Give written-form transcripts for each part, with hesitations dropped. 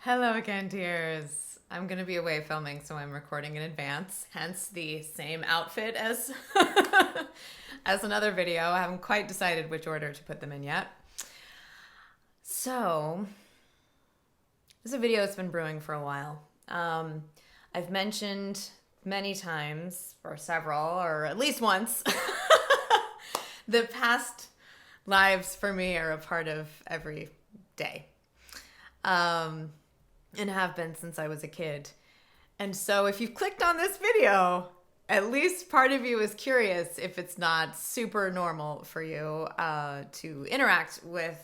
Hello again, dears. I'm going to be away filming, so I'm recording in advance, hence the same outfit as as another video. I haven't quite decided which order to put them in yet. So, this is a video that's been brewing for a while. I've mentioned many times, or several, or at least once, the past lives for me are a part of every day. And have been since I was a kid. And so if you've clicked on this video, at least part of you is curious if it's not super normal for you to interact with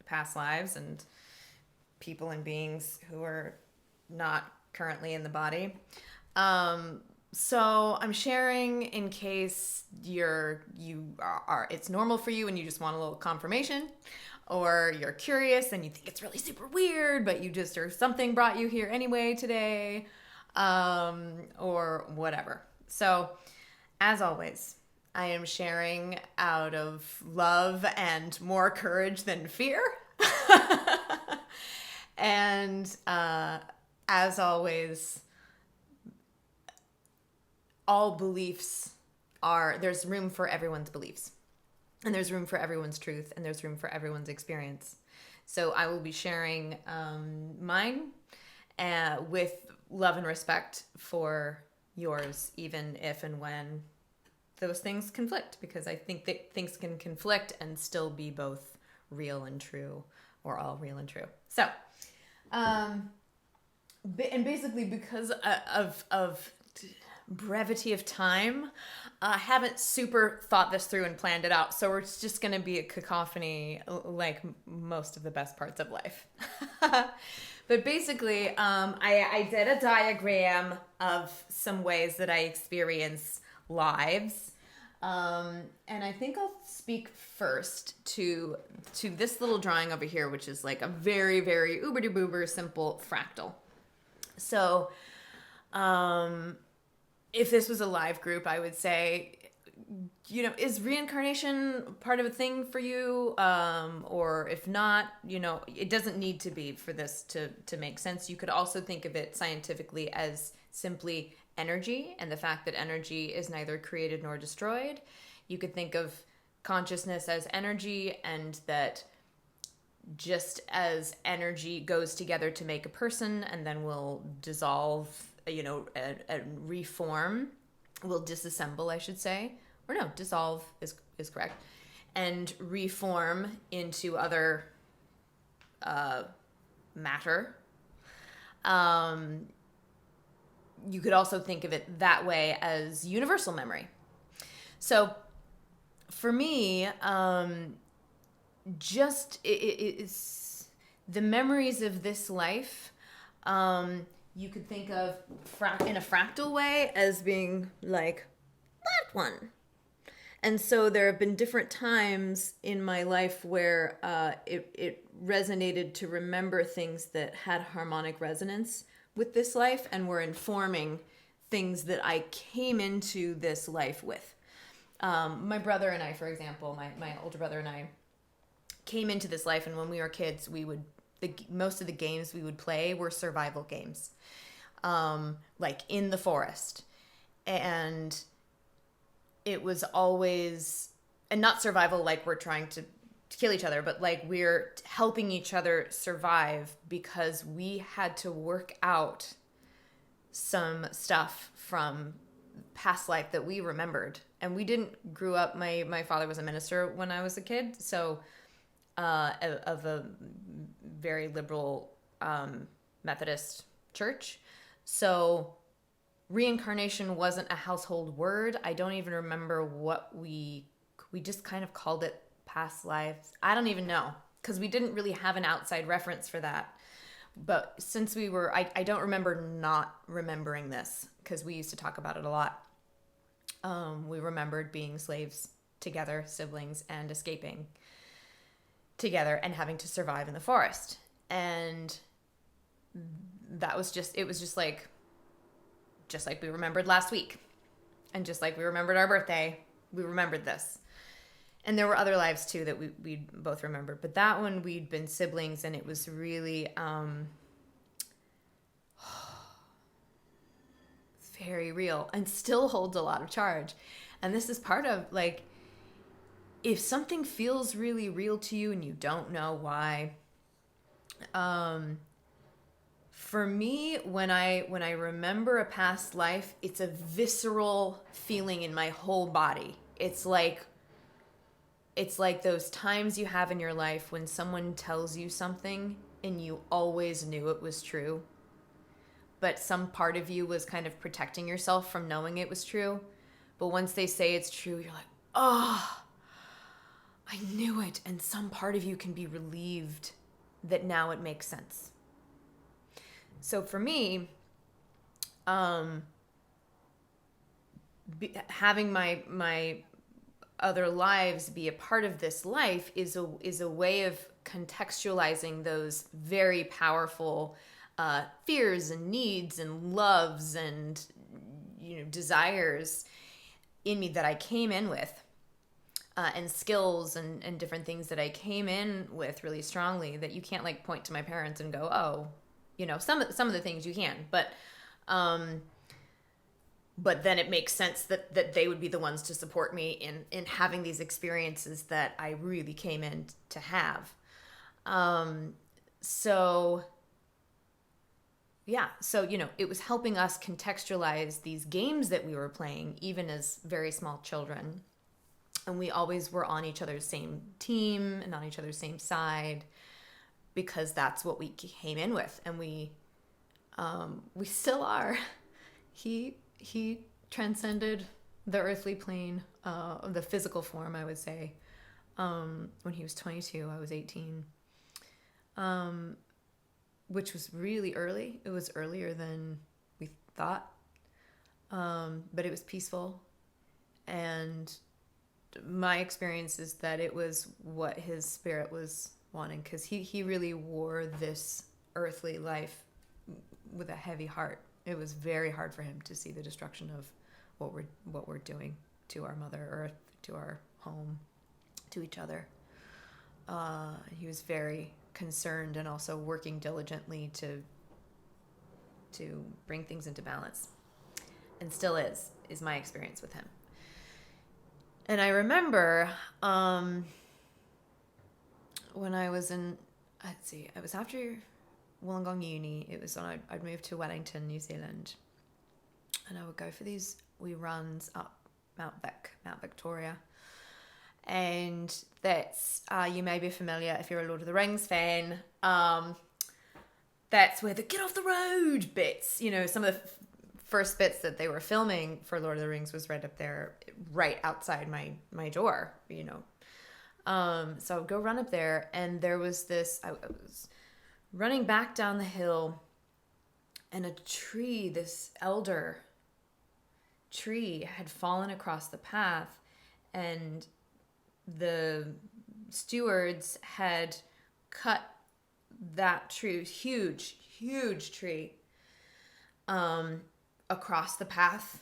past lives and people and beings who are not currently in the body. So I'm sharing in case it's normal for you and you just want a little confirmation, or you're curious and you think it's really super weird, but or something brought you here anyway today, or whatever. So, as always, I am sharing out of love and more courage than fear. And as always, all beliefs there's room for everyone's beliefs. And there's room for everyone's truth, and there's room for everyone's experience. So I will be sharing mine with love and respect for yours, even if and when those things conflict, because I think that things can conflict and still be both real and true, or all real and true. So, and basically because of brevity of time, I haven't super thought this through and planned it out, so it's just going to be a cacophony like most of the best parts of life. But basically, I did a diagram of some ways that I experience lives, and I think I'll speak first to this little drawing over here, which is like a very, very uber-de-boober simple fractal. So, if this was a live group, I would say, is reincarnation part of a thing for you? Or if not, it doesn't need to be for this to make sense. You could also think of it scientifically as simply energy, and the fact that energy is neither created nor destroyed. You could think of consciousness as energy, and that just as energy goes together to make a person and then will dissolve, and reform, will disassemble, I should say, or no, dissolve is correct, and reform into other matter. You could also think of it that way as universal memory. So for me, it's the memories of this life. You could think of in a fractal way as being like that one. And so there have been different times in my life where it resonated to remember things that had harmonic resonance with this life and were informing things that I came into this life with. My brother and I, for example, my older brother and I came into this life, and when we were kids, most of the games we would play were survival games, like in the forest. And it was always, and not survival like we're trying to kill each other, but like we're helping each other survive because we had to work out some stuff from past life that we remembered. And we didn't grow up, my father was a minister when I was a kid, so of a very liberal Methodist church. So reincarnation wasn't a household word. I don't even remember what we just kind of called it past lives. I don't even know, because we didn't really have an outside reference for that. But since I don't remember not remembering this, because we used to talk about it a lot. We remembered being slaves together, siblings, and escaping together and having to survive in the forest. And it was just like we remembered last week, and just like we remembered our birthday, we remembered this. And there were other lives too that we both remembered, but that one we'd been siblings, and it was really very real and still holds a lot of charge. And this is part of, like, if something feels really real to you and you don't know why, for me, when I remember a past life, it's a visceral feeling in my whole body. It's like those times you have in your life when someone tells you something and you always knew it was true, but some part of you was kind of protecting yourself from knowing it was true. But once they say it's true, you're like, oh, I knew it. And some part of you can be relieved that now it makes sense. So for me, having my other lives be a part of this life is a way of contextualizing those very powerful fears and needs and loves and desires in me that I came in with, and skills and different things that I came in with really strongly, that you can't like point to my parents and go, oh, some of the things you can, but then it makes sense that they would be the ones to support me in having these experiences that I really came in to have. So it was helping us contextualize these games that we were playing, even as very small children. And we always were on each other's same team and on each other's same side, because that's what we came in with, and we still are. He transcended the earthly plane, the physical form, I would say. When he was 22, I was 18, which was really early. It was earlier than we thought, but it was peaceful. And my experience is that it was what his spirit was wanting, because he really wore this earthly life with a heavy heart. It was very hard for him to see the destruction of what we're doing to our Mother Earth, to our home, to each other. He was very concerned and also working diligently to bring things into balance, and still is my experience with him. And I remember when I was in, I was after Wollongong Uni. It was when I'd moved to Wellington, New Zealand, and I would go for these wee runs up Mount Victoria. And that's, you may be familiar if you're a Lord of the Rings fan, that's where the get off the road bits, some of the first bits that they were filming for Lord of the Rings was right up there, right outside my door, so I would go run up there, and there was this, I was running back down the hill, and a tree, this elder tree, had fallen across the path, and the stewards had cut that tree, huge tree, across the path,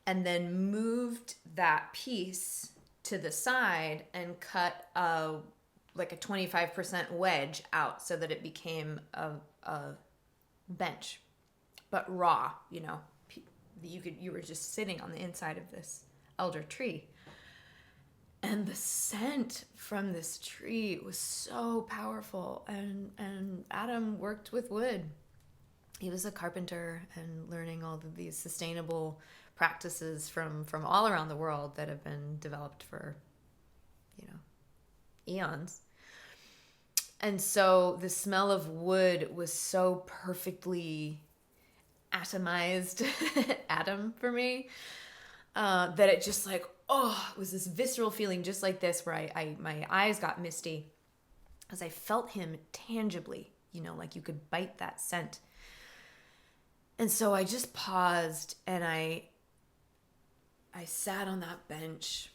and then moved that piece to the side and cut like a 25% wedge out so that it became a bench, but raw, you were just sitting on the inside of this elder tree. And the scent from this tree was so powerful. And Adam worked with wood. He was a carpenter and learning all of these sustainable practices from all around the world that have been developed for, eons. And so the smell of wood was so perfectly atomized, atom for me, that it just like, it was this visceral feeling just like this, where my eyes got misty as I felt him tangibly, like you could bite that scent. And so I just paused, and I sat on that bench,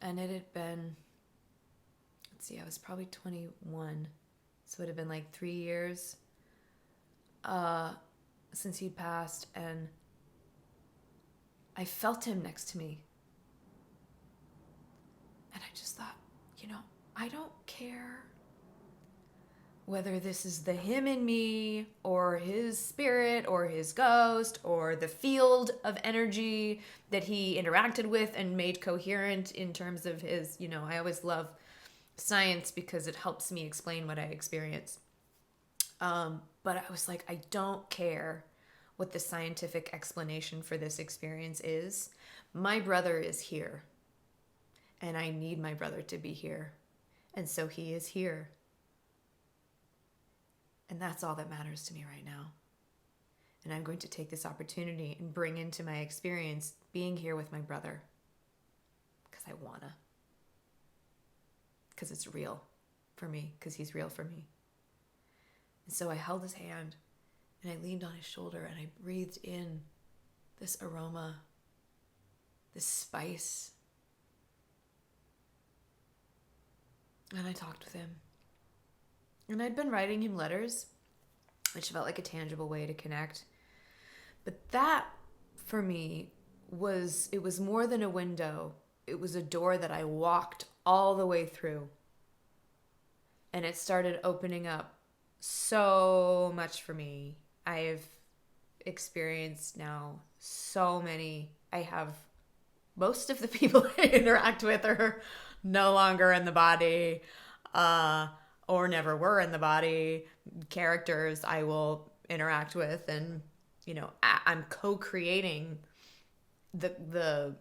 and it had been, I was probably 21, so it would have been like 3 years since he'd passed, and I felt him next to me. And I just thought, I don't care whether this is the him in me or his spirit or his ghost or the field of energy that he interacted with and made coherent in terms of his, I always love science because it helps me explain what I experience. But I was like, I don't care what the scientific explanation for this experience is. My brother is here, and I need my brother to be here. And so he is here. And that's all that matters to me right now. And I'm going to take this opportunity and bring into my experience being here with my brother. Because I wanna. Because it's real for me. Because he's real for me. And so I held his hand and I leaned on his shoulder and I breathed in this aroma, this spice. And I talked with him. And I'd been writing him letters, which felt like a tangible way to connect. But that, for me, it was more than a window. It was a door that I walked all the way through. And it started opening up so much for me. I've experienced now I have most of the people I interact with are no longer in the body, or never were in the body. Characters I will interact with, and I'm co-creating the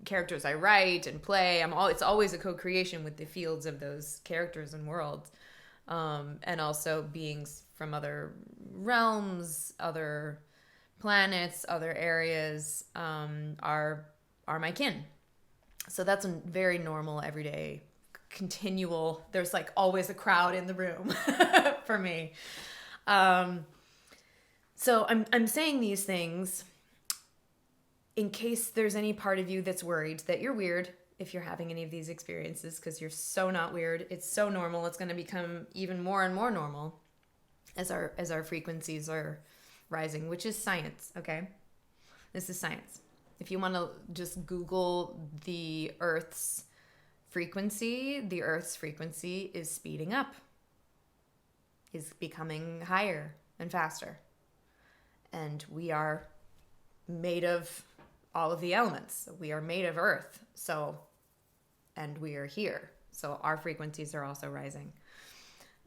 characters I write and play. It's always a co-creation with the fields of those characters and worlds, and also beings from other realms, other planets, other areas are my kin. So that's a very normal, everyday, continual. There's like always a crowd in the room for me. So I'm saying these things in case there's any part of you that's worried that you're weird if you're having any of these experiences, because you're so not weird. It's so normal. It's going to become even more and more normal as our frequencies are rising, which is science, okay? This is science. If you want to just Google the Earth's frequency is speeding up, is becoming higher and faster. And we are made of all of the elements. We are made of earth. And we are here. So our frequencies are also rising.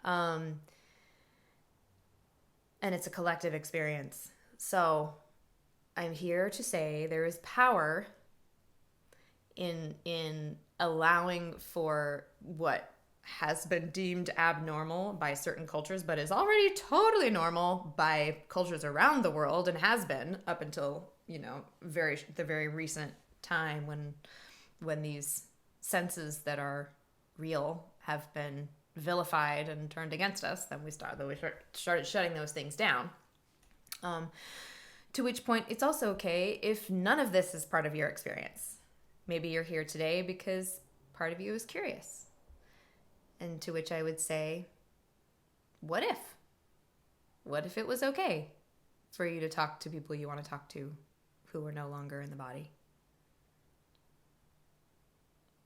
And it's a collective experience. So I'm here to say there is power in allowing for what has been deemed abnormal by certain cultures, but is already totally normal by cultures around the world, and has been up until the very recent time when these senses that are real have been vilified and turned against us. Then we started shutting those things down. To which point, it's also okay if none of this is part of your experience. Maybe you're here today because part of you is curious. And to which I would say, what if? What if it was okay for you to talk to people you want to talk to who are no longer in the body?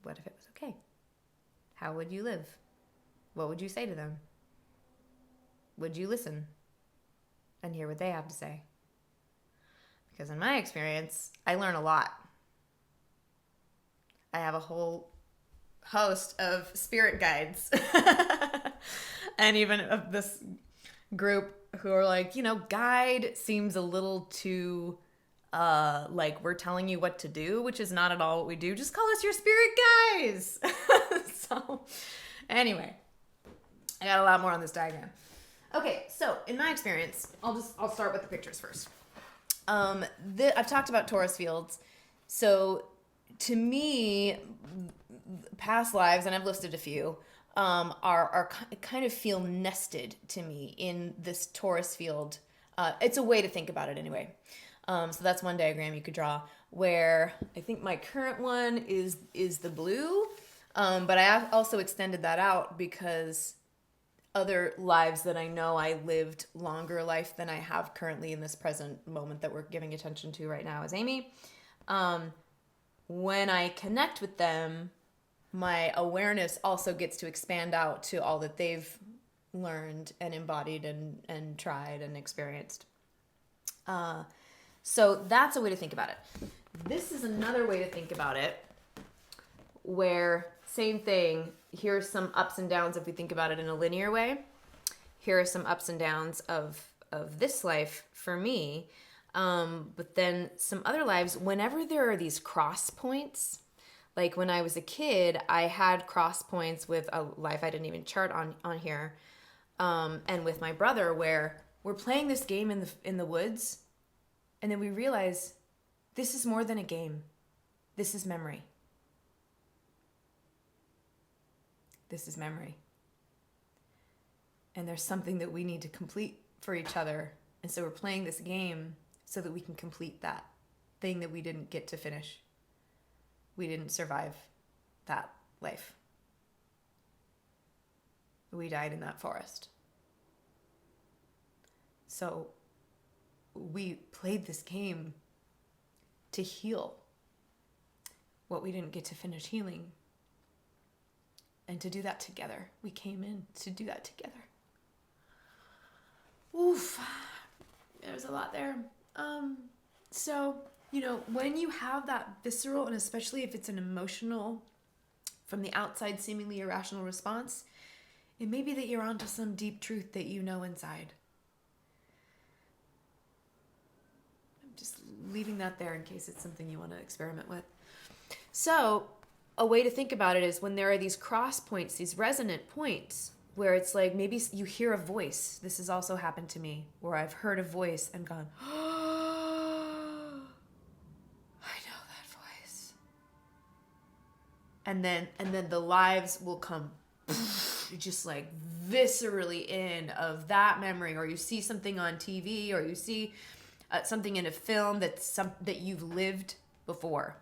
What if it was okay? How would you live? What would you say to them? Would you listen and hear what they have to say? Because in my experience, I learn a lot. I have a whole host of spirit guides and even of this group who are like, guide seems a little too like we're telling you what to do, which is not at all what we do. Just call us your spirit guides. So anyway, I got a lot more on this diagram. Okay, so in my experience, I'll start with the pictures first. I've talked about Taurus fields. So to me, past lives, and I've listed a few, are kind of feel nested to me in this Taurus field. It's a way to think about it anyway. So that's one diagram you could draw, where I think my current one is the blue, but I also extended that out because other lives that I know I lived longer life than I have currently in this present moment that we're giving attention to right now as Amy. When I connect with them, my awareness also gets to expand out to all that they've learned and embodied and tried and experienced. So that's a way to think about it. This is another way to think about it, where same thing, here's some ups and downs if we think about it in a linear way. Here are some ups and downs of this life for me. But then some other lives, whenever there are these cross points, like when I was a kid, I had cross points with a life I didn't even chart on here, and with my brother, where we're playing this game in the woods, and then we realize this is more than a game. This is memory. This is memory. And there's something that we need to complete for each other. And so we're playing this game so that we can complete that thing that we didn't get to finish. We didn't survive that life. We died in that forest. So we played this game to heal what we didn't get to finish healing. And to do that together. We came in to do that together. Oof. There's a lot there. So, when you have that visceral, and especially if it's an emotional, from the outside seemingly irrational response, it may be that you're onto some deep truth that you know inside. I'm just leaving that there in case it's something you want to experiment with. So, a way to think about it is when there are these cross points, these resonant points, where it's like maybe you hear a voice. This has also happened to me, where I've heard a voice and gone, oh, I know that voice. And then the lives will come just like viscerally in of that memory, or you see something on TV, or you see something in a film that you've lived before.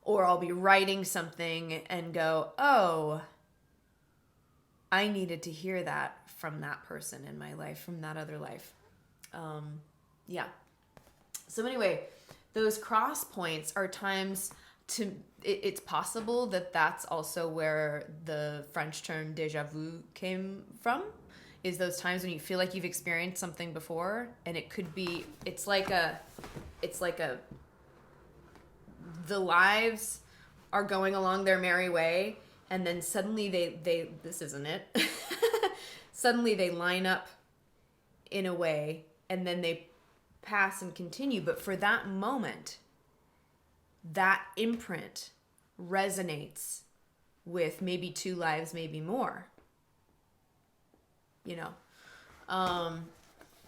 Or I'll be writing something and go, oh, I needed to hear that from that person in my life, from that other life. Yeah. So anyway, those cross points are times it's possible that that's also where the French term déjà vu came from, is those times when you feel like you've experienced something before, and it could be, it's like the lives are going along their merry way, and then suddenly they this isn't it. Suddenly they line up in a way, and then they pass and continue. But for that moment, that imprint resonates with maybe two lives, maybe more.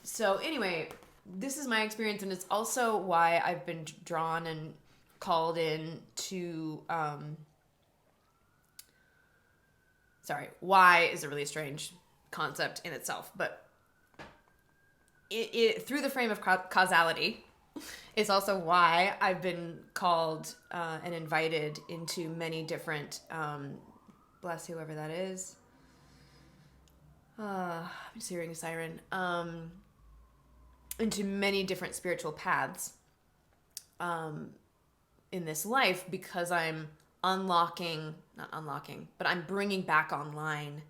So anyway, this is my experience, and it's also why I've been drawn and called in to why is a really strange concept in itself, but it through the frame of causality is also why I've been called and invited into many different bless whoever that is. I'm just hearing a siren. Into many different spiritual paths in this life, because I'm I'm bringing back online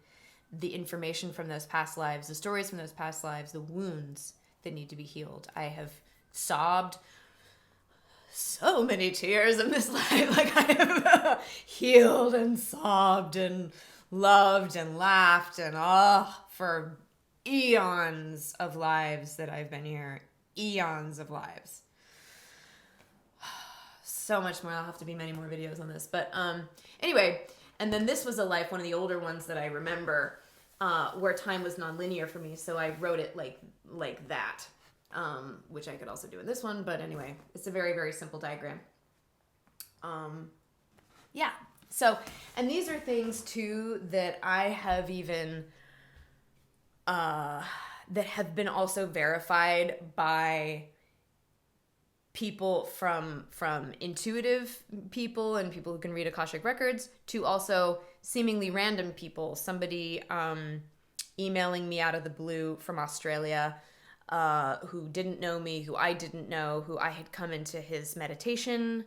the information from those past lives, the stories from those past lives, the wounds that need to be healed. I have sobbed so many tears in this life. Like I have healed and sobbed and loved and laughed and for eons of lives that I've been here. Eons of lives. So much more. I'll have to be many more videos on this. But anyway, and then this was a life, one of the older ones that I remember, where time was nonlinear for me. So I wrote it like that, which I could also do in this one. But anyway, it's a very, very simple diagram. Yeah. So, and these are things too that I have even, that have been also verified by people from intuitive people and people who can read Akashic records, to also seemingly random people. Somebody emailing me out of the blue from Australia, who didn't know me, who I didn't know, who I had come into his meditation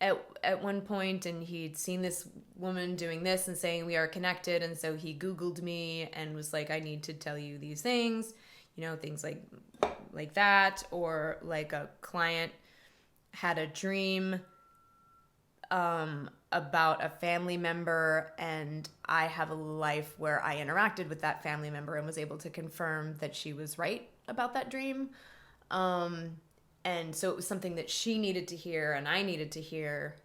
at one point, and he'd seen this woman doing this and saying we are connected, and so he Googled me and was like, I need to tell you these things, things like that. Or like a client had a dream about a family member, and I have a life where I interacted with that family member and was able to confirm that she was right about that dream. And so it was something that she needed to hear and I needed to hear.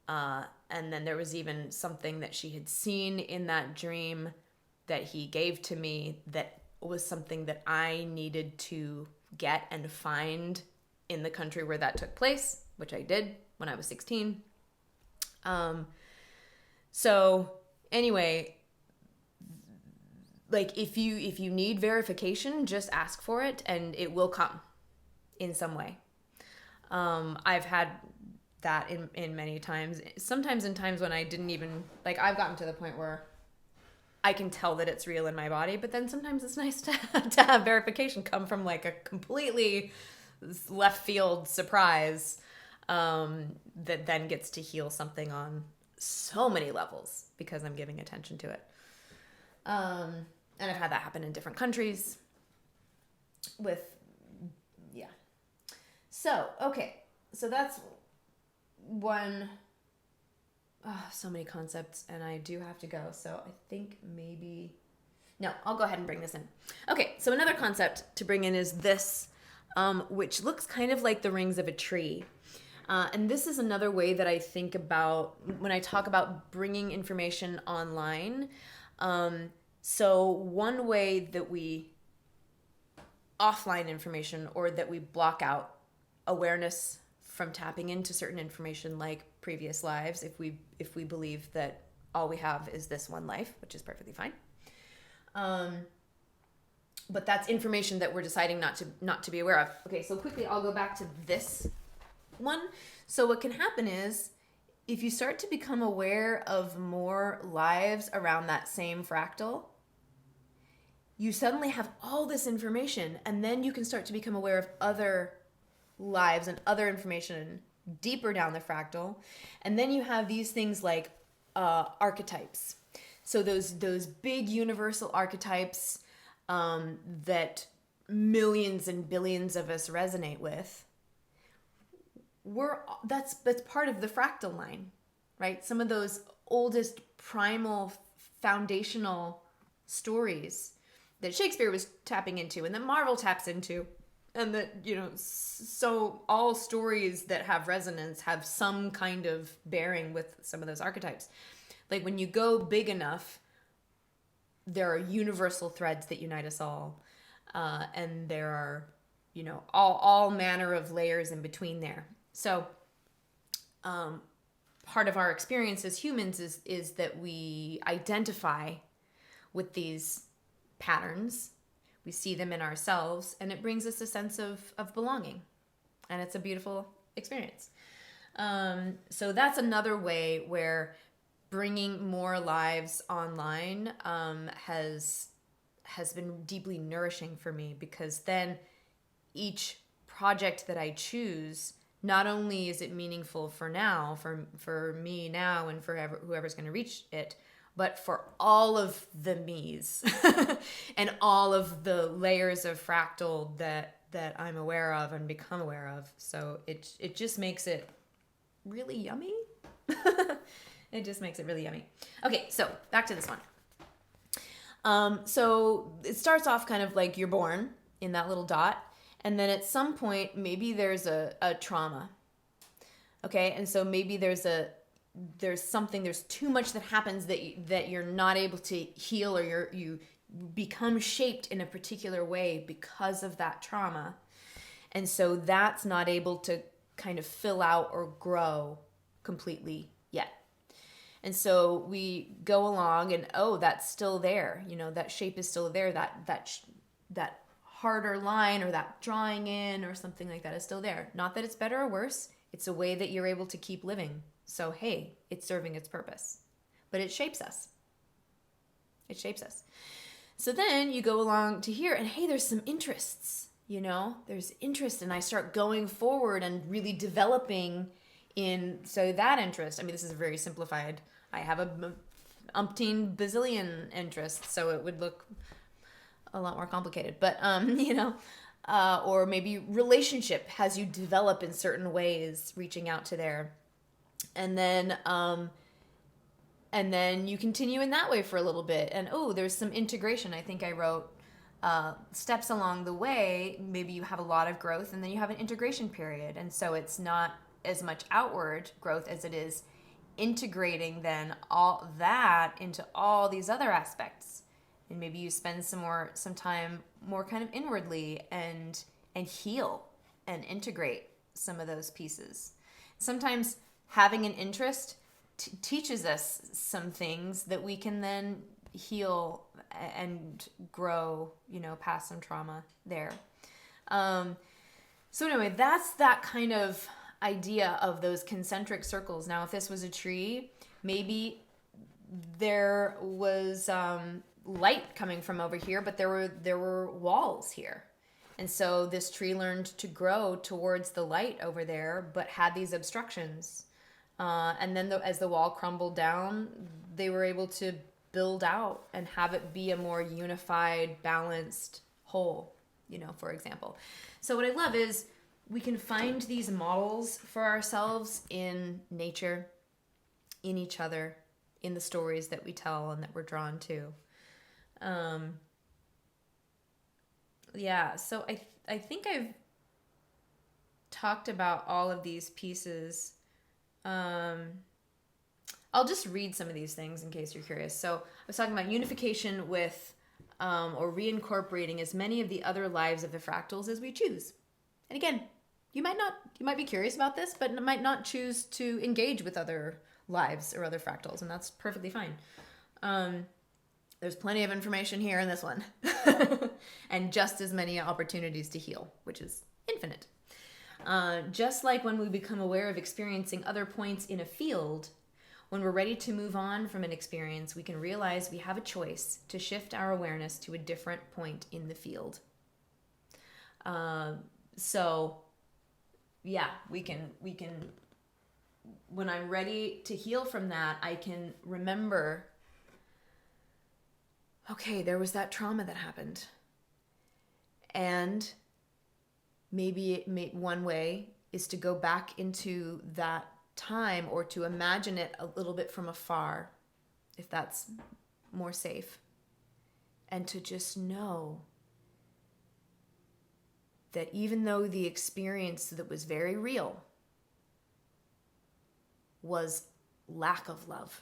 And then there was even something that she had seen in that dream that he gave to me that was something that I needed to get and find in the country where that took place, which I did when I was 16. So anyway, like if you need verification, just ask for it and it will come in some way. I've had that in many times, sometimes in times when I didn't even, like, I've gotten to the point where I can tell that it's real in my body, but then sometimes it's nice to have verification come from like a completely left field surprise, that then gets to heal something on so many levels because I'm giving attention to it. And I've had that happen in different countries with, yeah. So, okay. So that's one, so many concepts, and I do have to go. So I think no, I'll go ahead and bring this in. Okay. So another concept to bring in is this, which looks kind of like the rings of a tree. And this is another way that I think about when I talk about bringing information online. So one way that we offline information, or that we block out awareness from tapping into certain information like previous lives, if we believe that all we have is this one life, which is perfectly fine. But that's information that we're deciding not to be aware of. Okay, so quickly I'll go back to this one. So what can happen is if you start to become aware of more lives around that same fractal, you suddenly have all this information, and then you can start to become aware of other lives and other information deeper down the fractal. And then you have these things like archetypes. So those big universal archetypes that millions and billions of us resonate with, that's part of the fractal line, right? Some of those oldest primal foundational stories that Shakespeare was tapping into and that Marvel taps into, and that, so all stories that have resonance have some kind of bearing with some of those archetypes. Like when you go big enough, there are universal threads that unite us all. And there are, all manner of layers in between there. So part of our experience as humans is that we identify with these patterns. We see them in ourselves, and it brings us a sense of belonging. And it's a beautiful experience. So that's another way where bringing more lives online has been deeply nourishing for me, because then each project that I choose, not only is it meaningful for now, for me now and for whoever's going to reach it, but for all of the me's and all of the layers of fractal that I'm aware of and become aware of. So it just makes it really yummy. It just makes it really yummy. Okay, so back to this one. So it starts off kind of like you're born in that little dot, and then at some point maybe there's a trauma. Okay, and so maybe there's too much that happens that you're not able to heal, or you become shaped in a particular way because of that trauma. And so that's not able to kind of fill out or grow completely yet. And so we go along and, that's still there. That shape is still there. That harder line or that drawing in or something like that is still there. Not that it's better or worse. It's a way that you're able to keep living. So, hey, it's serving its purpose. But it shapes us. It shapes us. So then you go along to here and, hey, there's some interests, there's interest, and I start going forward and really developing So that interest, I mean, this is very simplified. I have a umpteen bazillion interests, so it would look a lot more complicated. But, or maybe relationship has you develop in certain ways, reaching out to there. And then you continue in that way for a little bit. And, there's some integration. I think I wrote steps along the way. Maybe you have a lot of growth and then you have an integration period. And so it's not as much outward growth as it is integrating then all that into all these other aspects. And maybe you spend some time more kind of inwardly and heal and integrate some of those pieces. Sometimes having an interest teaches us some things that we can then heal and grow, past some trauma there. So anyway, that's that kind of idea of those concentric circles. Now, if this was a tree, maybe there was light coming from over here, but there were walls here. And so this tree learned to grow towards the light over there, but had these obstructions. And then as the wall crumbled down, they were able to build out and have it be a more unified, balanced whole, for example. So what I love is we can find these models for ourselves in nature, in each other, in the stories that we tell and that we're drawn to. So I think I've talked about all of these pieces. I'll just read some of these things in case you're curious. So I was talking about unification with or reincorporating as many of the other lives of the fractals as we choose. And again, you might be curious about this, but might not choose to engage with other lives or other fractals, and that's perfectly fine. There's plenty of information here in this one. And just as many opportunities to heal, which is infinite. Just like when we become aware of experiencing other points in a field, when we're ready to move on from an experience, we can realize we have a choice to shift our awareness to a different point in the field. We can, when I'm ready to heal from that, I can remember, okay, there was that trauma that happened. And maybe one way is to go back into that time or to imagine it a little bit from afar, if that's more safe. And to just know that even though the experience that was very real was lack of love,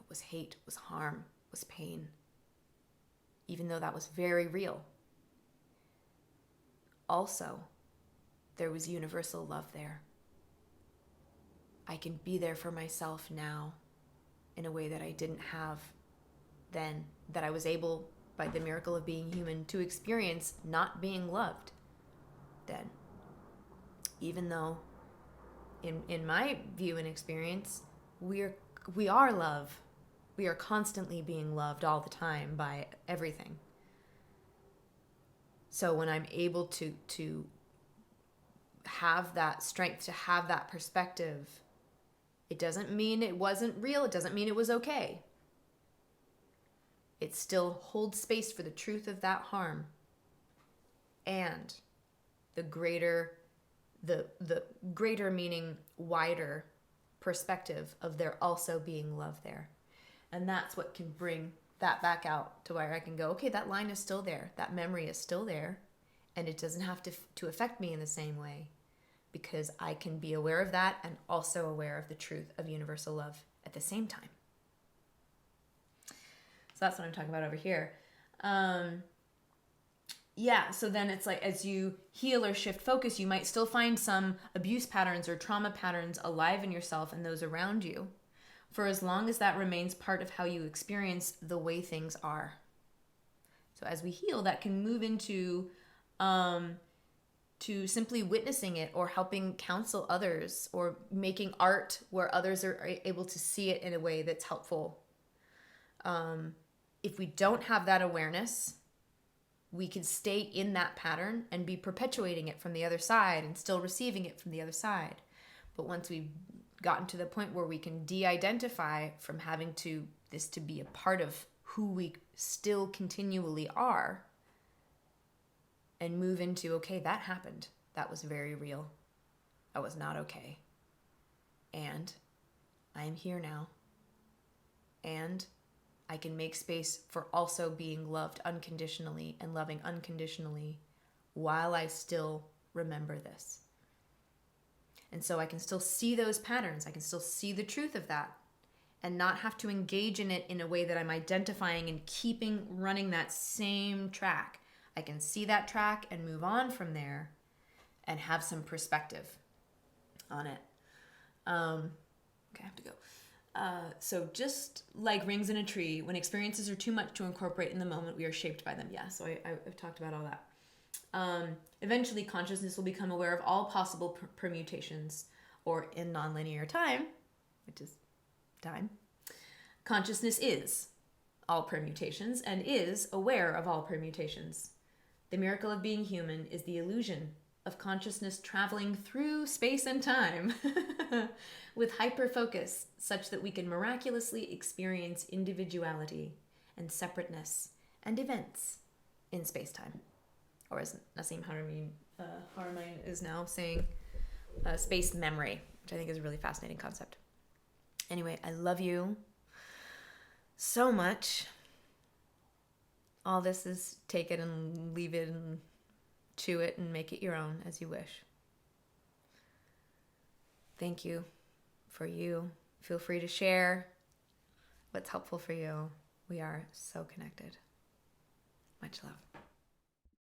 was hate, was harm, was pain, even though that was very real, also there was universal love there. I can be there for myself now in a way that I didn't have then, that I was able, by the miracle of being human, to experience not being loved then. Even though in my view and experience, we are love. We are constantly being loved all the time by everything. So when I'm able to have that strength, to have that perspective, it doesn't mean it wasn't real. It doesn't mean it was okay. It still holds space for the truth of that harm and the greater meaning wider perspective of there also being love there. And that's what can bring that back out to where I can go, okay, that line is still there. That memory is still there. And it doesn't have to affect me in the same way, because I can be aware of that and also aware of the truth of universal love at the same time. So that's what I'm talking about over here. So then it's like, as you heal or shift focus, you might still find some abuse patterns or trauma patterns alive in yourself and those around you, for as long as that remains part of how you experience the way things are. So as we heal, that can move into to simply witnessing it, or helping counsel others, or making art where others are able to see it in a way that's helpful. If we don't have that awareness, we can stay in that pattern and be perpetuating it from the other side and still receiving it from the other side. But once we've gotten to the point where we can de-identify from having this to be a part of who we still continually are, and move into, okay, that happened. That was very real. That was not okay. And I am here now. And I can make space for also being loved unconditionally and loving unconditionally while I still remember this. And so I can still see those patterns. I can still see the truth of that and not have to engage in it in a way that I'm identifying and keeping running that same track. I can see that track and move on from there and have some perspective on it. Okay, I have to go. So just like rings in a tree, when experiences are too much to incorporate in the moment, we are shaped by them. Yeah, so I've talked about all that. Eventually, consciousness will become aware of all possible permutations, or in nonlinear time, which is time, consciousness is all permutations and is aware of all permutations. The miracle of being human is the illusion of consciousness traveling through space and time with hyper-focus, such that we can miraculously experience individuality and separateness and events in space-time. Or as Nassim Haramein is now saying, space memory, which I think is a really fascinating concept. Anyway, I love you so much. All this is take it and leave it and chew it and make it your own as you wish. Thank you for you. Feel free to share what's helpful for you. We are so connected. Much love.